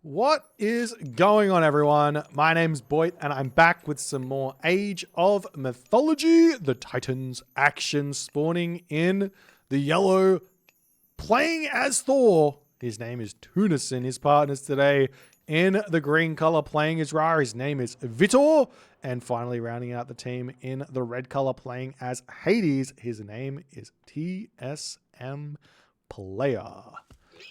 What is going on, everyone? My name's Boit, and I'm back with some more Age of Mythology. The Titans action spawning in the yellow, playing as Thor. His name is Tunison. His partners today in the green color playing as Ra. His name is Vitor. And finally rounding out the team in the red color playing as Hades. His name is TSM Player.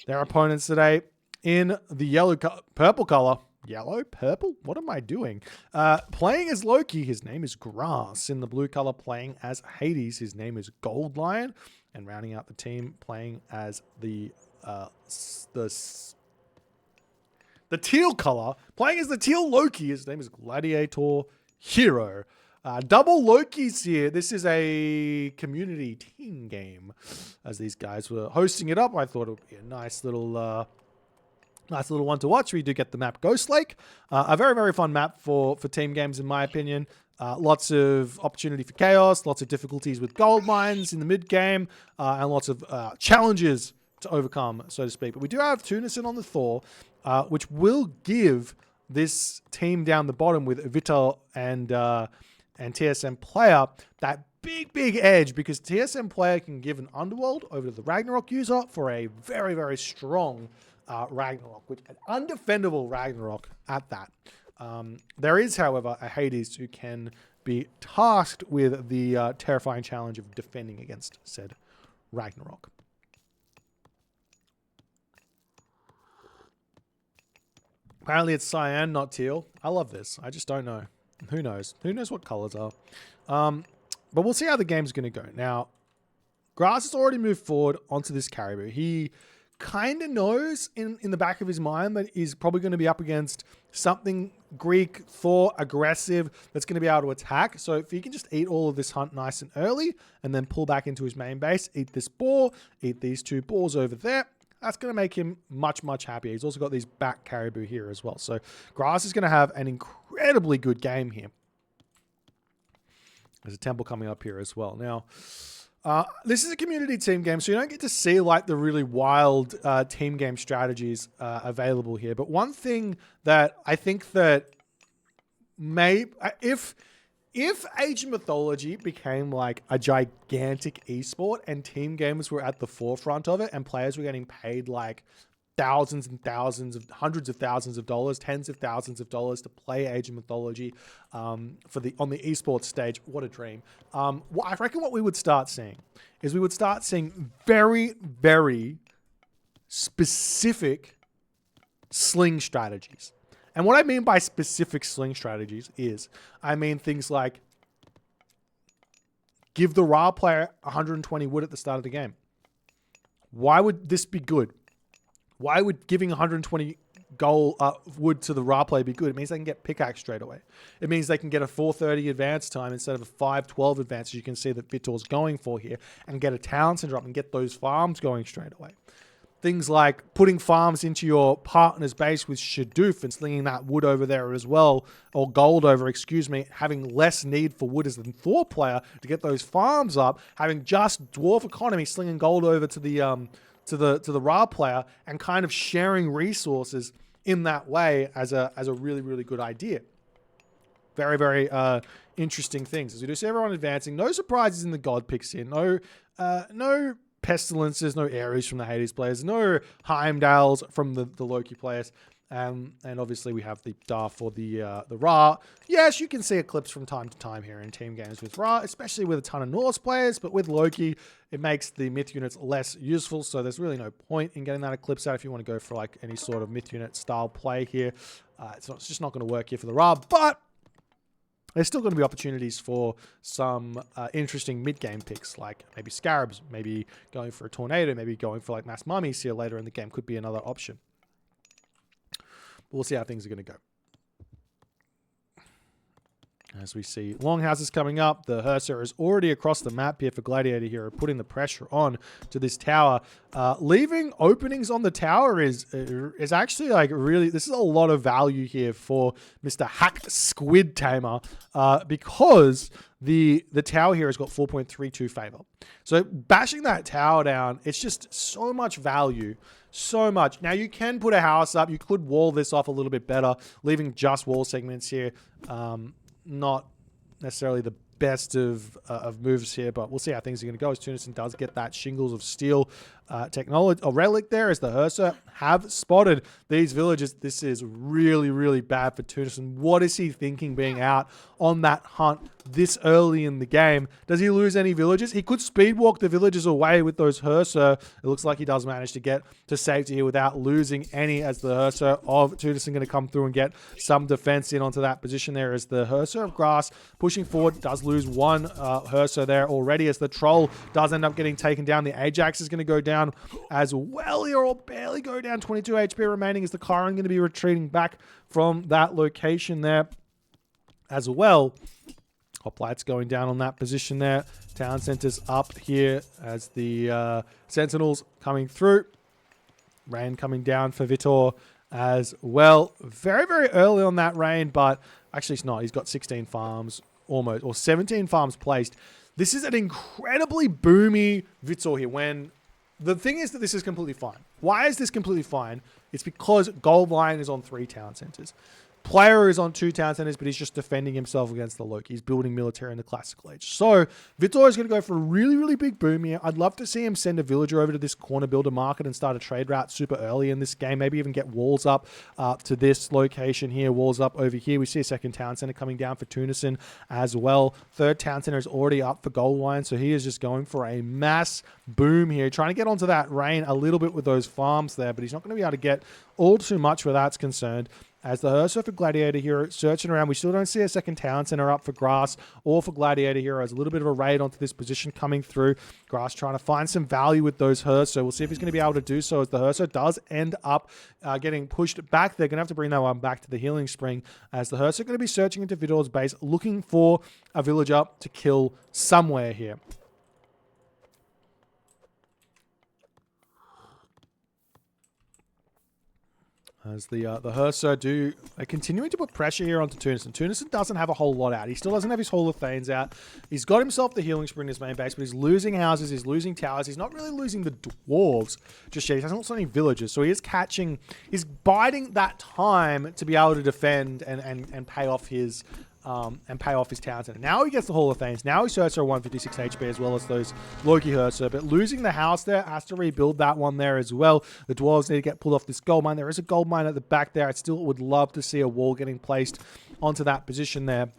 Their opponents today in the purple color. Yellow? Purple? What am I doing? Playing as Loki, his name is Grass. In the blue color, playing as Hades, his name is Gold Lion. And rounding out the team, playing as the teal color, playing as the teal Loki, his name is Gladiator Hero. Double Lokis here. This is a community team game. As these guys were hosting it up, I thought it would be a nice little one to watch. We do get the map Ghost Lake. A very, very fun map for team games, in my opinion. Lots of opportunity for chaos, lots of difficulties with gold mines in the mid game, and lots of challenges to overcome, so to speak. But we do have Tunison on the Thor, which will give this team down the bottom with Vitor and TSM Player that big edge, because TSM Player can give an Underworld over to the Ragnarok user for a very, very strong Ragnarok, which an undefendable Ragnarok at that. There is, however, a Hades who can be tasked with the terrifying challenge of defending against said Ragnarok. Apparently it's cyan, not teal. I love this. I just don't know. Who knows? Who knows what colors are? But we'll see how the game's going to go. Now, Grass has already moved forward onto this Caribou. He kind of knows in the back of his mind that he's probably going to be up against something Greek, Thor, aggressive, that's going to be able to attack. So if he can just eat all of this hunt nice and early and then pull back into his main base, eat this boar, eat these two boars over there, that's going to make him much happier. He's also got these back Caribou here as well. So Grass is going to have an incredibly good game here. There's a temple coming up here as well. Now, this is a community team game, so you don't get to see like the really wild team game strategies available here. But one thing that I think that if Age of Mythology became like a gigantic esport and team games were at the forefront of it and players were getting paid like thousands and thousands of hundreds of thousands of dollars, tens of thousands of dollars to play Age of Mythology on the esports stage, what a dream. I reckon what we would start seeing is we would start seeing very, very specific sling strategies. And what I mean by specific sling strategies is, I mean things like give the Ra player 120 wood at the start of the game. Why would this be good? Why would giving 120 wood to the Ra player be good? It means they can get pickaxe straight away. It means they can get a 430 advance time instead of a 512 advance, as you can see that Vitor's going for here, and get a Townsend drop and get those farms going straight away. Things like putting farms into your partner's base with Shadoof and slinging that wood over there as well, or gold over, excuse me, having less need for wood as the Thor player to get those farms up, having just dwarf economy, slinging gold over to the Ra player, and kind of sharing resources in that way as a really good idea. Very, very interesting things. As we do see everyone advancing, no surprises in the God picks here. No Pestilences, no Ares from the Hades players, no Heimdalls from the Loki players. And obviously we have the Dar for the Ra. Yes, you can see eclipse from time to time here in team games with Ra, especially with a ton of Norse players, but with Loki, it makes the myth units less useful, so there's really no point in getting that eclipse out if you want to go for like any sort of myth unit style play here. It's just not going to work here for the Ra, but there's still going to be opportunities for some interesting mid-game picks, like maybe Scarabs, maybe going for a Tornado, maybe going for like Mass Mummies here later in the game could be another option. We'll see how things are going to go. As we see longhouses coming up, the Herser is already across the map here for Gladiator Hero, putting the pressure on to this tower. Leaving openings on the tower is actually like really, this is a lot of value here for Mr. Hack Squid Tamer because the tower here has got 4.32 favor. So bashing that tower down, it's just so much value. So much. Now you can put a house up. You could wall this off a little bit better, leaving just wall segments here. Not necessarily the best of moves here, but we'll see how things are going to go as Tunison does get that Shingles of Steel technology or relic there as the Herser have spotted these villages. This is really, really bad for Tunison. What is he thinking being out on that hunt this early in the game? Does he lose any villages? He could speedwalk the villages away with those Herser. It looks like he does manage to get to safety here without losing any, as the Herser of Tunison going to come through and get some defense in onto that position there as the Herser of Grass pushing forward does lose one Herser there already as the Troll does end up getting taken down. The Ajax is going to go down as well here, or barely go down. 22 HP remaining as the Chiron going to be retreating back from that location there as well. Hoplites going down on that position there. Town centers up here as the Sentinels coming through. Rain coming down for Vitor as well. Very, very early on that rain, but actually it's not. He's got 16 farms almost, or 17 farms placed. This is an incredibly boomy Vitor here when the thing is that this is completely fine. Why is this completely fine? It's because Goldline is on 3 town centers. Player is on 2 town centers, but he's just defending himself against the Loki. He's building military in the classical age. So Vitor is going to go for a really, really big boom here. I'd love to see him send a villager over to this corner builder market and start a trade route super early in this game. Maybe even get walls up to this location here, walls up over here. We see a second town center coming down for Tunison as well. Third town center is already up for Goldline, so he is just going for a mass boom here, trying to get onto that rain a little bit with those farms there, but he's not going to be able to get all too much where that's concerned. As the Herser for Gladiator Hero searching around, we still don't see a second town center up for Grass or for Gladiator Hero. There's a little bit of a raid onto this position coming through. Grass trying to find some value with those Herser. We'll see if he's going to be able to do so as the Herser does end up getting pushed back. They're going to have to bring that one back to the Healing Spring as the Herser are going to be searching into Vitor's base, looking for a villager to kill somewhere here. As the Herser are continuing to put pressure here onto Tunison. Tunison doesn't have a whole lot out. He still doesn't have his Hall of Thanes out. He's got himself the Healing Spring in his main base, but he's losing houses, he's losing towers. He's not really losing the dwarves just yet. He hasn't lost any villages, so he's biding that time to be able to defend and pay off his town center. Now he gets the Hall of Thanes. Now he's Herser 156 HP as well as those Loki Herser. But losing the house there, has to rebuild that one there as well. The dwarves need to get pulled off this gold mine. There is a gold mine at the back there. I still would love to see a wall getting placed onto that position there.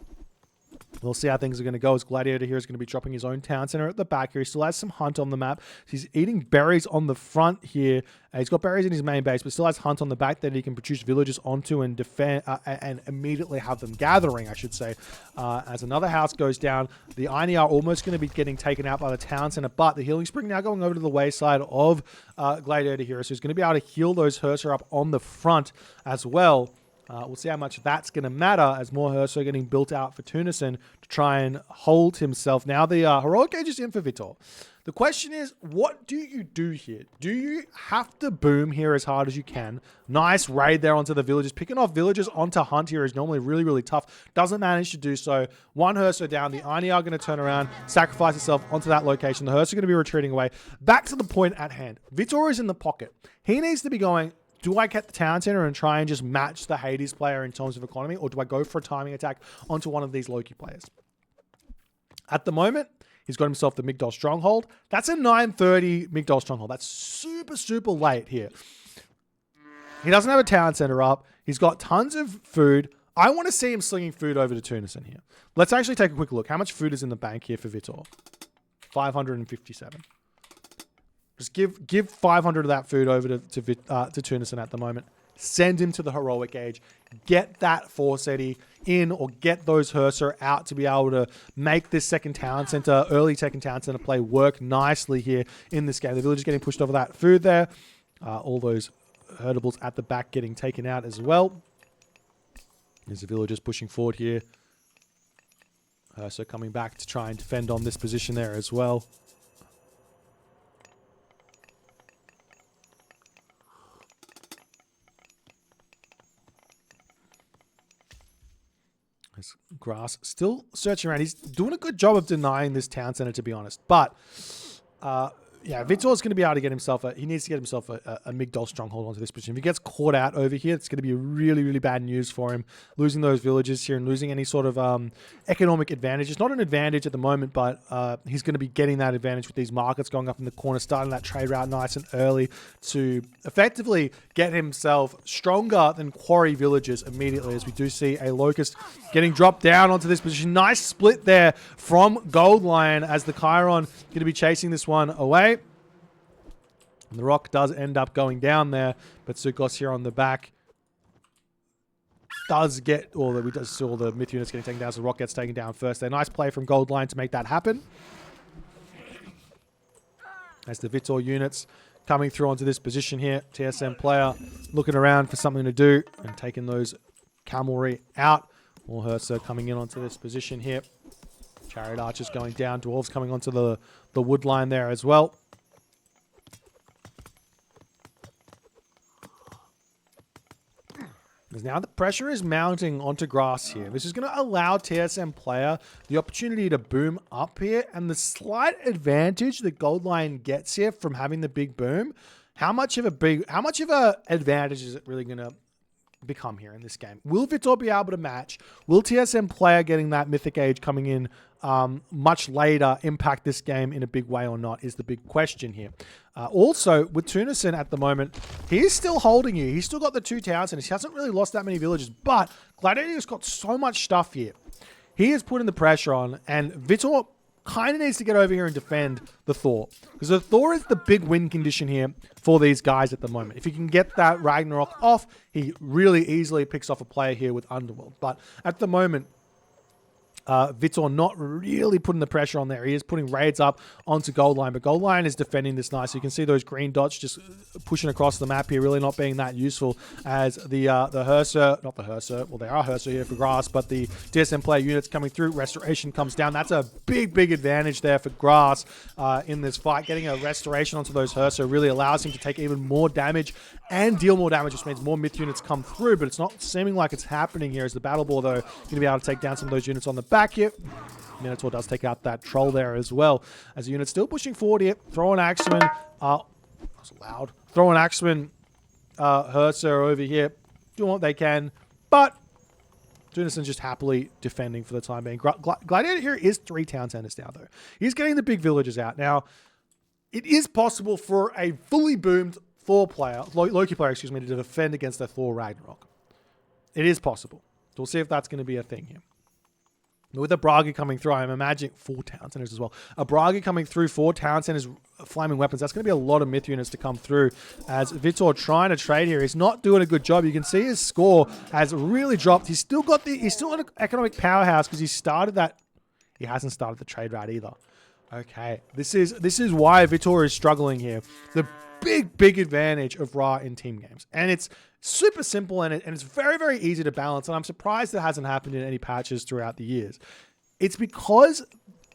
We'll see how things are going to go as Gladiator here is going to be dropping his own town center at the back here. He still has some hunt on the map. He's eating berries on the front here. He's got berries in his main base, but still has hunt on the back that he can produce villagers onto and defend and immediately have them gathering, I should say. As another house goes down, the Aini are almost going to be getting taken out by the town center, but the Healing Spring now going over to the wayside of Gladiator here. So he's going to be able to heal those Herser up on the front as well. We'll see how much that's going to matter as more Herser getting built out for Tunison to try and hold himself. Now the Heroic Age is in for Vitor. The question is, what do you do here? Do you have to boom here as hard as you can? Nice raid there onto the villagers. Picking off villagers onto hunt here is normally really, really tough. Doesn't manage to do so. One Herser down. The Aini are going to turn around, sacrifice itself onto that location. The Herser are going to be retreating away. Back to the point at hand. Vitor is in the pocket. He needs to be going, do I get the town center and try and just match the Hades player in terms of economy, or do I go for a timing attack onto one of these Loki players? At the moment, he's got himself the Migdol Stronghold. That's a 930 Migdol Stronghold. That's super, super late here. He doesn't have a town center up. He's got tons of food. I want to see him slinging food over to Tunison here. Let's actually take a quick look. How much food is in the bank here for Vitor? 557. Just give 500 of that food over to Tunison at the moment. Send him to the Heroic Age. Get that Forseti in, or get those Herser out to be able to make this second town center, early second town center play work nicely here in this game. The village is getting pushed over that food there. All those herdables at the back getting taken out as well. There's the villagers pushing forward here. So coming back to try and defend on this position there as well. Grass still searching around. He's doing a good job of denying this town center, to be honest. But yeah, Vitor's going to be able to get himself he needs to get himself a Migdol stronghold onto this position. If he gets caught out over here, it's going to be really, really bad news for him. Losing those villages here and losing any sort of economic advantage. It's not an advantage at the moment, but he's going to be getting that advantage with these markets going up in the corner, starting that trade route nice and early to effectively get himself stronger than quarry villages immediately, as we do see a Locust getting dropped down onto this position. Nice split there from Gold Lion as the Chiron going to be chasing this one away. And the rock does end up going down there, but Sukos here on the back does get, or we see all the myth units getting taken down, so the rock gets taken down first. A nice play from Gold Lion to make that happen. As the Vitor units coming through onto this position here, TSM player looking around for something to do and taking those cavalry out. More Hersa coming in onto this position here. Chariot archers going down, dwarves coming onto the wood line there as well. Because now the pressure is mounting onto grass here. This is going to allow TSM player the opportunity to boom up here. And the slight advantage that Gold Lion gets here from having the big boom, how much of a advantage is it really going to become here in this game? Will Vitor be able to match? Will TSM player getting that Mythic Age coming in much later impact this game in a big way or not is the big question here. Also, with Tunison at the moment, he's still holding you. He's still got the 2 towns and he hasn't really lost that many villages, but Gladiator's got so much stuff here. He is putting the pressure on, and Vitor kind of needs to get over here and defend the Thor. Because the Thor is the big win condition here for these guys at the moment. If he can get that Ragnarok off, he really easily picks off a player here with Underworld. But at the moment, Vitor not really putting the pressure on there. He is putting raids up onto Gold Lion, but Gold Lion is defending this nice. You can see those green dots just pushing across the map here, really not being that useful as the Hersa, not the Hersa, well, they are Hersa here for grass, but the DSM player units coming through. Restoration comes down. That's a big, big advantage there for grass in this fight. Getting a restoration onto those Hersa really allows him to take even more damage and deal more damage, which means more myth units come through, but it's not seeming like it's happening here as the Battle Ball, though, going to be able to take down some of those units on the back here. Minotaur does take out that troll there as well. As the unit's still pushing forward here. Throwing Axeman. That's loud. Throwing Axeman. Hersa over here. Doing what they can. But Tunison just happily defending for the time being. Gladiator here is 3 town centers now, though. He's getting the big villages out. Now, it is possible for a fully boomed Thor player, Loki player, excuse me, to defend against the Thor Ragnarok. It is possible. So we'll see if that's going to be a thing here. With a Braga coming through, I'm imagining 4 town centers as well. A Braga coming through, 4 town centers, flaming weapons. That's going to be a lot of myth units to come through as Vitor trying to trade here. He's not doing a good job. You can see his score has really dropped. He's still an economic powerhouse because he started that. He hasn't started the trade route either. Okay, this is why Vitor is struggling here. The big advantage of Ra in team games, and it's super simple and it's very, very easy to balance. And I'm surprised it hasn't happened in any patches throughout the years. It's because,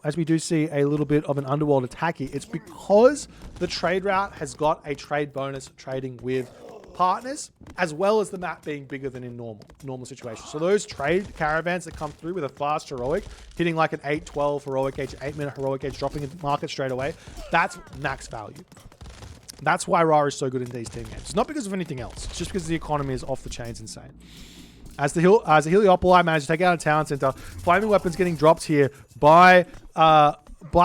as we do see a little bit of an underworld attack here, it's because the trade route has got a trade bonus trading with partners, as well as the map being bigger than in normal situations. So those trade caravans that come through with a fast heroic, hitting like an 8-12 heroic age, 8-minute heroic age, dropping in the market straight away, that's max value. That's why Ra is so good in these team games. It's not because of anything else. It's just because the economy is off the chains insane. As the Heliopoli managed to take out a town center, flaming weapons getting dropped here by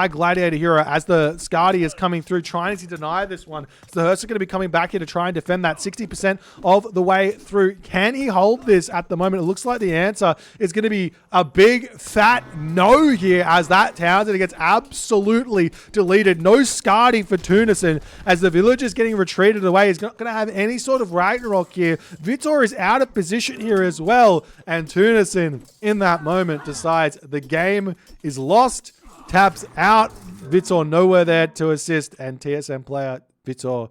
Gladiator Hero as the Skadi is coming through, trying to deny this one. So the Hersa going to be coming back here to try and defend that 60% of the way through. Can he hold this at the moment? It looks like the answer is going to be a big fat no here as that town center gets absolutely deleted. No Skadi for Tunison as the village is getting retreated away. He's not going to have any sort of Ragnarok here. Vitor is out of position here as well. And Tunison in that moment decides the game is lost. Taps out. Vitor nowhere there to assist. And TSM player Vitor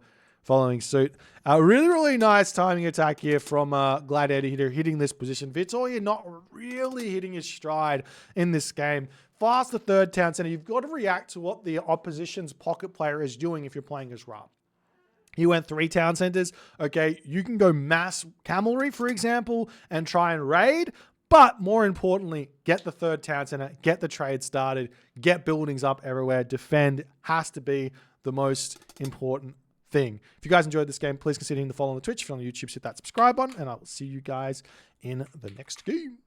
following suit. Really nice timing attack here from Gladiator hitting this position. Victoria not really hitting his stride in this game. Fast the third town center. You've got to react to what the opposition's pocket player is doing if you're playing as Ra. He went 3 town centers. Okay, you can go mass cavalry, for example, and try and raid. But more importantly, get the third town center, get the trade started, get buildings up everywhere. Defend has to be the most important thing. If you guys enjoyed this game, please consider hitting the follow on the Twitch. If you're on YouTube, hit that subscribe button, and I will see you guys in the next game.